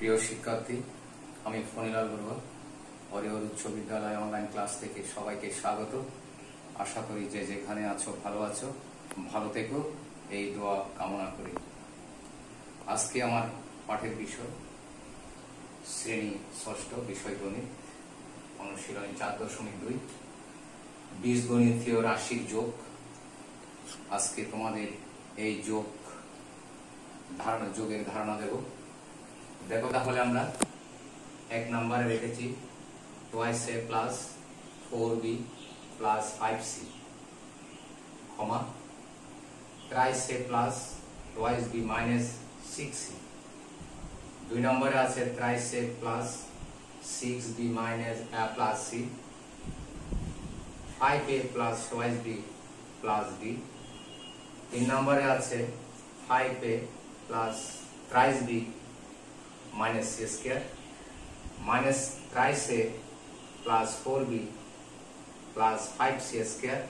প্রিয় শিক্ষার্থী, আমি ফণীলাল বড়ুয়া হরিহর উচ্চ বিদ্যালয় অনলাইন ক্লাস থেকে সবাইকে স্বাগত। আশা করি যে যেখানে আছো ভালো আছো, ভালো থেকো, এই দোয়া কামনা করি। আজকে আমার পাঠের বিষয় শ্রেণী ষষ্ঠ, বিষয় গণিত, অনুশীলনী 4.2 বীজগণিতীয় রাশির যোগ। আজকে তোমাদের এই যোগের ধারণা দেব। দেখো, তাহলে আমরা 1 নম্বরে রেখেছি twice a plus 4b plus 5c, comma thrice a plus twice b minus 6c। 2 নম্বরে আছে thrice a plus 6b minus a plus c, 5a plus twice b plus d। 3 নম্বরে আছে 5a plus thrice b minus c square minus thrice a plus 4b plus 5c square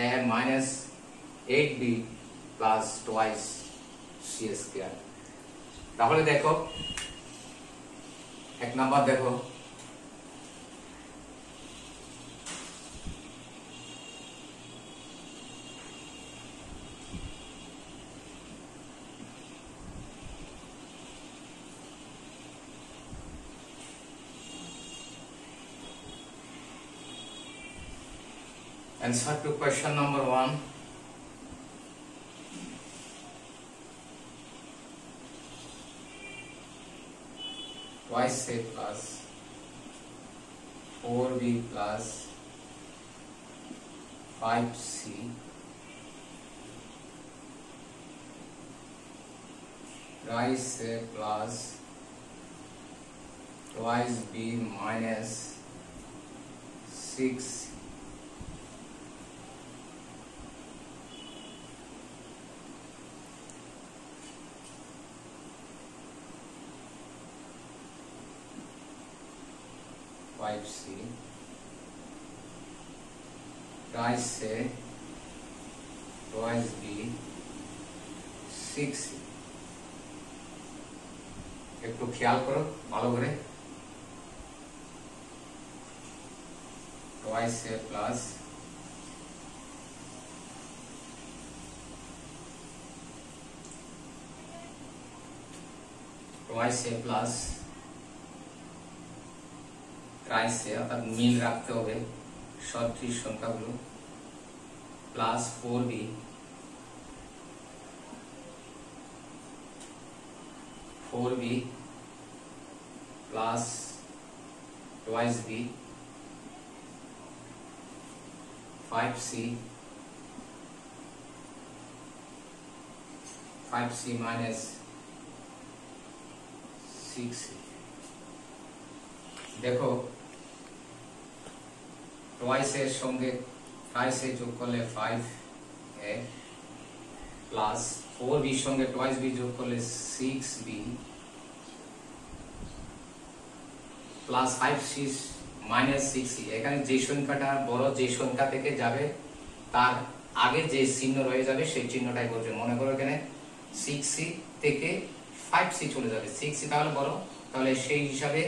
a minus 8b plus twice c square। তাহলে দেখো 1 number দেখো, answer to question number 1. Twice a plus 4b plus 5c thrice a plus twice b minus 6 5c thrice a twice b 6c। একটু খেয়াল করো ভালো করে। twice a plus thrice a অর্থাৎ মিল রাখতে হবে সদৃশ সংখ্যাগুলো, plus 4b plus twice b 5c minus 6c। দেখো, twice এর সঙ্গে thrice এ যোগ করলে 5a প্লাস 4b এর সঙ্গে twice b যোগ করলে 6b plus 5c minus 6c। এখানে যে সংখ্যাটা বড়, যে সংখ্যা থেকে যাবে তার আগে যে চিহ্ন রয়ে যাবে সেই চিহ্নটাই বলবে। মনে করো এখানে 6c থেকে 5c চলে যাবে, 6c তাহলে বড়, তাহলে সেই হিসাবে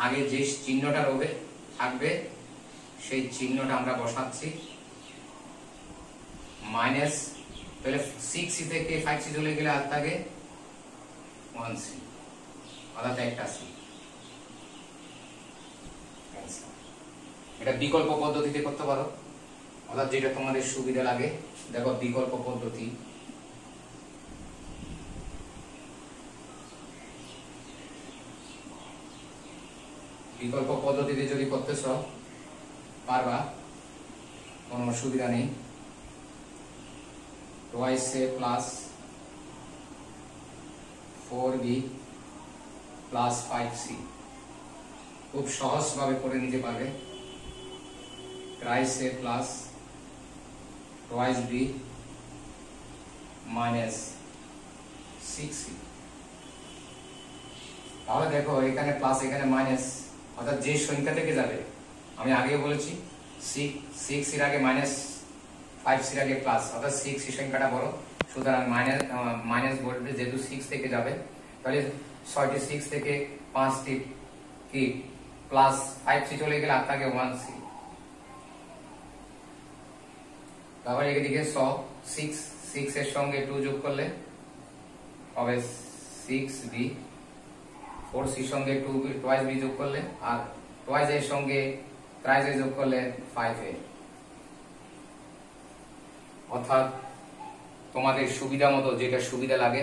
আগে যে চিহ্নটা থাকবে সেই চিহ্নটা আমরা বসাচ্ছি মাইনাস, তাহলে 6c থেকে 5c চলে গেলে আর থাকে 1c, অর্থাৎ একটা c। এটা বিকল্প পদ্ধতিতে করতে পারো, অর্থাৎ যেটা তোমাদের সুবিধা লাগে। দেখো, বিকল্প পদ্ধতি পদ্ধতিতে যদি করতেছ পারবা, কোনো অসুবিধা নেই। twice a plus 4b plus 5c খুব সহজভাবে করে নিতে পারবে। thrice a plus twice b minus 6c। তাহলে দেখো, এখানে প্লাস এখানে মাইনাস, অর্থাৎ যে সংখ্যা থেকে যাবে, আমি আগে বলেছি 6 এর আগে মাইনাস 5 এর আগে প্লাস, অর্থাৎ 6 সংখ্যাটা বড়, সুতরাং মাইনাস বলতে যেহেতু 6 থেকে যাবে, তাহলে 6টি 6 থেকে 5টি কি প্লাস 5c চলে গেলে আর থাকে 1c। তারপরে এদিকে 6 এর সঙ্গে 2 যোগ করলে হবে 6b, 4c সঙ্গে 2 b যোগ করলে আর twice এর সঙ্গে thrice a যোগ করলে 5a। অর্থাৎ তোমাদের সুবিধা মতো যেটা সুবিধা লাগে,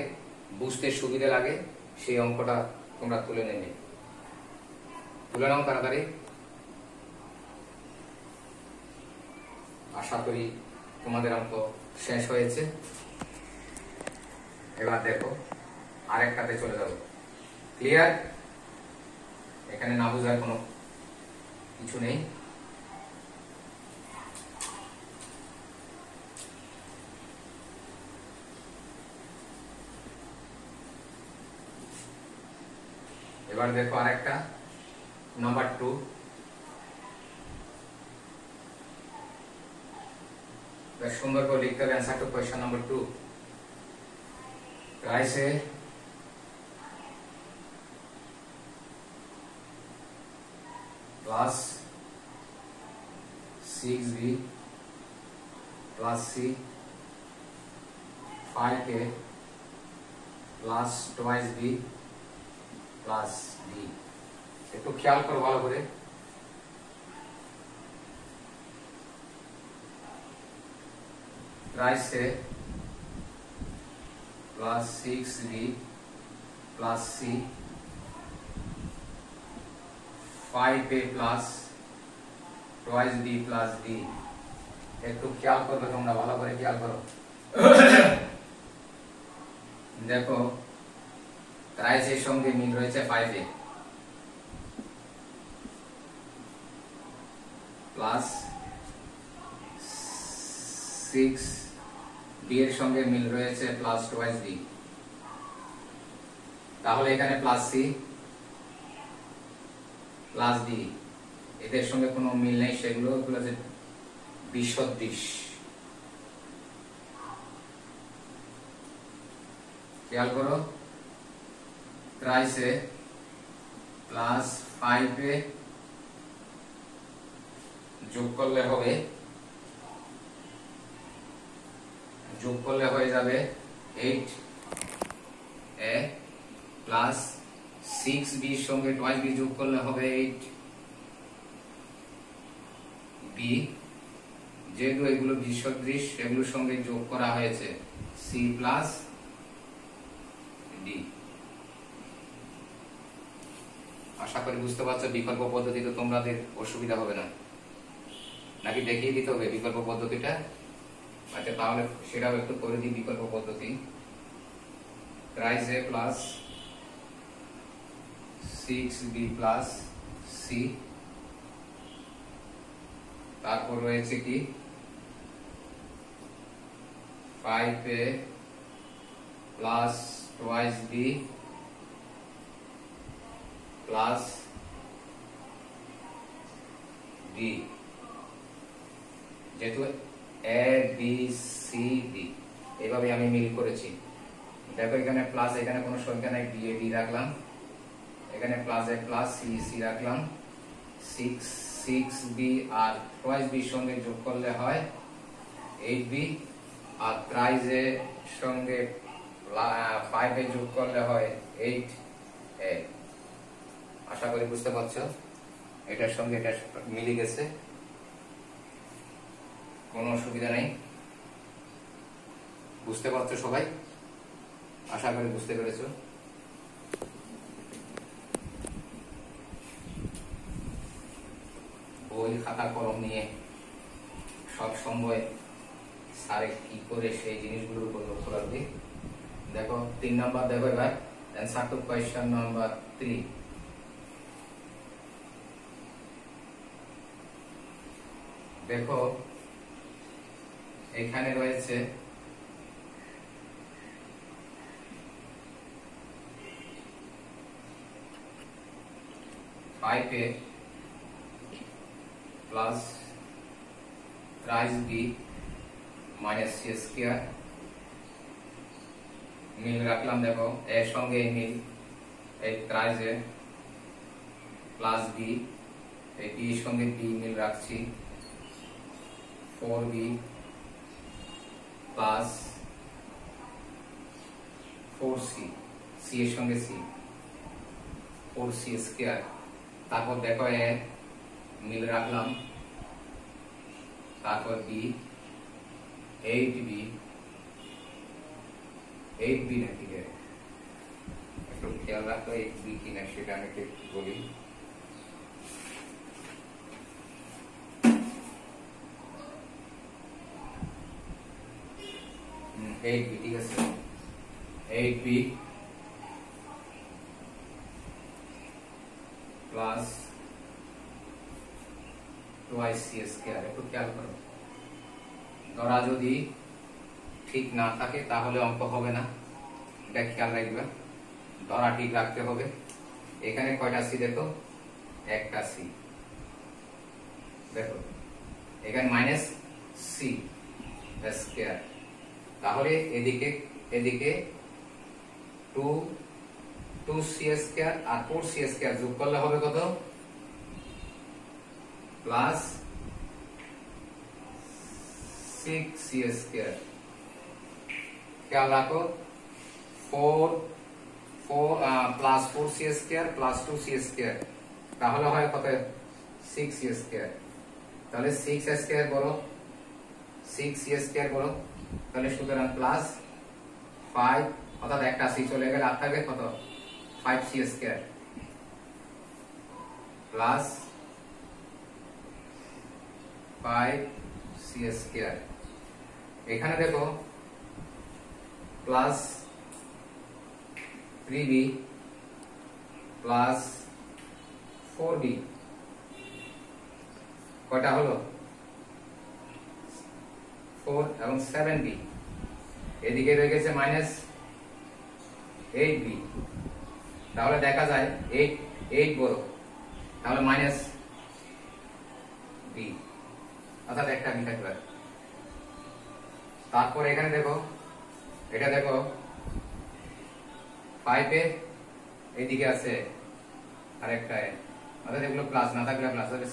বুঝতে সুবিধা লাগে, সেই অঙ্কটা তোমরা তুলে নেবে। তুলে নাও তাড়াতাড়ি। আশা করি তোমাদের অঙ্ক শেষ হয়েছে। এবার দেখো আরেকটাতে চলে যাবো। ক্লিয়ার? এখানে না বুঝার কোনো কিছু নেই। এবার দেখো আরেকটা নাম্বার 2। বেশ সুন্দর করে লিখতে হবে answer to question number 2। Thrice plus 6b plus c 5a plus twice b plus b। একটু খেয়াল করো ভালো করে। Thrice plus 6b plus c 5a plus twice b plus d। একটু খেয়াল করবে তোমরা, ভালো করে খেয়াল করো। দেখো রাইস এর সঙ্গে মিল রয়েছে 5a প্লাস 6b এর সঙ্গে মিল রয়েছে প্লাস twice b। তাহলে এখানে প্লাস c প্লাস d, এদের সঙ্গে কোনো মিল নেই, সেগুলো যে বিসদৃশ। খেয়াল করো, ট্রাইসে প্লাস 5a যোগ করলে হয়ে যাবে 8a প্লাস 6b এর সঙ্গে twice b যোগ করলে হবে 8b। যেহেতু এগুলো বিসদৃশ, এগুলোর সঙ্গে যোগ করা হয়েছে c প্লাস d। আশা করি বুঝতে পারছো। বিকল্প পদ্ধতিতে তোমাদের অসুবিধা হবে না, নাকি দেখিয়ে দিতে হবে বিকল্প পদ্ধতিটা? আচ্ছা, তাহলে সেটাও একটু করে দিই। বিকল্প পদ্ধতি রাইসে প্লাস 6b প্লাস c, তারপর রয়েছে কি 5a plus twice b plus d। যেহেতু a b c d এইভাবে আমি মিল করেছি। দেখো এখানে প্লাস, এখানে কোনো সংখ্যা নাই, b a d রাখলাম, এখানে plus a plus c c রাখলাম, 6b আর twice b সঙ্গে যোগ করলে হয় 8b আর thrice এর সঙ্গে 5a যোগ করলে হয় 8a। আশা করি বুঝতে পারছো, এটার সঙ্গে এটা মিলে গেছে, কোনো অসুবিধা নেই। বুঝতে পারছো সবাই? আশা করি বুঝতে পেরেছো। বই খাতা কলম নিয়ে সব সময় স্যারে কি করে সেই জিনিসগুলোর উপর লক্ষ্য রাখবে। দেখো 3 নাম্বার, দেখো এবার অ্যান্সার টু কোয়েশ্চন নাম্বার 3। দেখো এখানে রয়েছে 5a plus thrice b minus c square মিল রাখলাম, দেখো এর সঙ্গে মিল, এই ট্রাইজে প্লাস বি, এই বি এর সঙ্গে বি মিল রাখছি, 4b প্লাস 4c, সি এর সঙ্গে সি, 4c স্কয়ার। তারপর দেখো এ মিল রাখলাম, তারপর বি, 8b, 8b নাকি, একটু খেয়াল রাখো 8b কিনা সেটা আমি একটু বলি। ঠিক আছে, 8b প্লাস 2ic স্কয়ার। একটু খেয়াল করো, ধরা যদি ঠিক না থাকে তাহলে অঙ্ক হবে না, এটা খেয়াল রাখবে, ধরা ঠিক রাখতে হবে। এখানে কয়টা সি দেখো, একটা সি, দেখো এখানে মাইনাস সি স্কয়ার, তাহলে এদিকে এদিকে 2c স্কয়ার আর 4c স্কয়ার যোগ করলে হবে কত, প্লাস 6c স্কয়ার। খেয়াল রাখো, 4 plus 4c square plus 2c square, তাহলে হয় কত, 6c স্কয়ার। তাহলে 6 স্কয়ার বড়, 6c স্কয়ার বড়, তাহলে সুতরাং প্লাস 5, অর্থাৎ একটা সি চলে গেলে আর থাকবে কত, 5c square plus 5c square. এখানে দেখো প্লাস 3b প্লাস 4b, কয়টা হলো, 4 এবং 7b, এদিকে রয়ে গেছে মাইনাস 8b, তাহলে দেখা যায় 8 বড়, তাহলে মাইনাস b, অর্থাৎ একটা বি থাকবে। তারপর এখানে দেখো, এটা দেখো 5 এ এইদিকে আছে আর একটা এ, অর্থাৎ এগুলো প্লাস না থাকলে প্লাস হবে,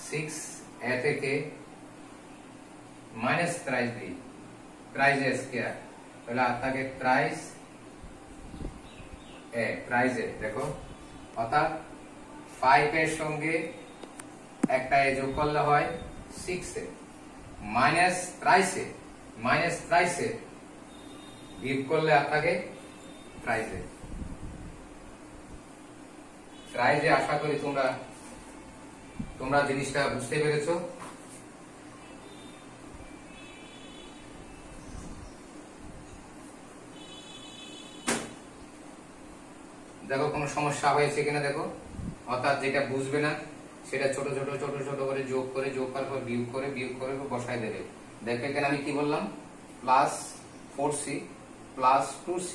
6a থেকে মাইনাস 3b, 3a স্কয়ার, তাহলে আর থাকে 3a, দেখো অর্থাৎ 5 এর সঙ্গে একটা এ যোগ করলে হয় 6a, মাইনাস 3a বিয়োগ করলে আর থাকে 3a। আশা করি তোমরা জিনিসটা বুঝতে পেরেছো। দেখো কোনো সমস্যা হয়েছে কিনা দেখো, অর্থাৎ যেটা বুঝবে না সেটা ছোট ছোট করে যোগ করার পর বিয়োগ করে বসাই দেবে। দেখো এখানে আমি কি বললাম, প্লাস 4c প্লাস 2c,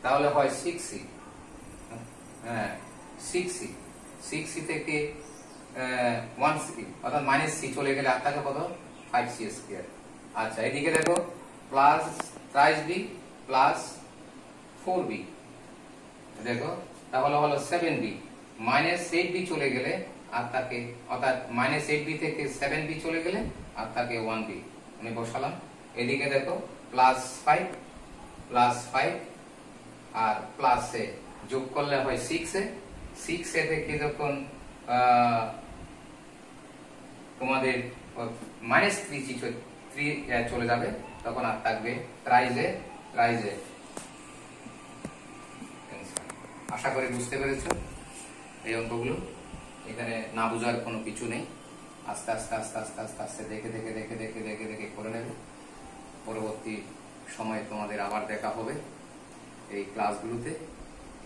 তাহলে হয় 6c, হ্যাঁ 6c থেকে 1c, অর্থাৎ মাইনাস c চলে গেলে আর থাকে কত, 5c স্কয়ার। আচ্ছা এদিকে দেখো প্লাস 3b প্লাস 4b, দেখো তাহলে হলো 7b, মাইনাস 8b চলে গেলে আর থাকে, অর্থাৎ মাইনাস 8b থেকে 7b চলে গেলে আর থাকে 1b, আমি বসালাম। এদিকে দেখো প্লাস 5 আর প্লাস এ যোগ করলে হয় 6a থেকে যখন তোমাদের মাইনাস 3 চলে যাবে তখন আর থাকবে 3a। আশা করি বুঝতে পেরেছো এই অঙ্কগুলো, এখানে না বোঝার কোনো কিছু নেই, আস্তে আস্তে দেখে করে নেবে। পরবর্তী সময়ে তোমাদের আবার দেখা হবে এই ক্লাসগুলোতে।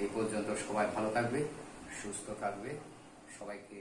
এই পর্যন্ত সবাই ভালো থাকবে, সুস্থ থাকবে, সবাইকে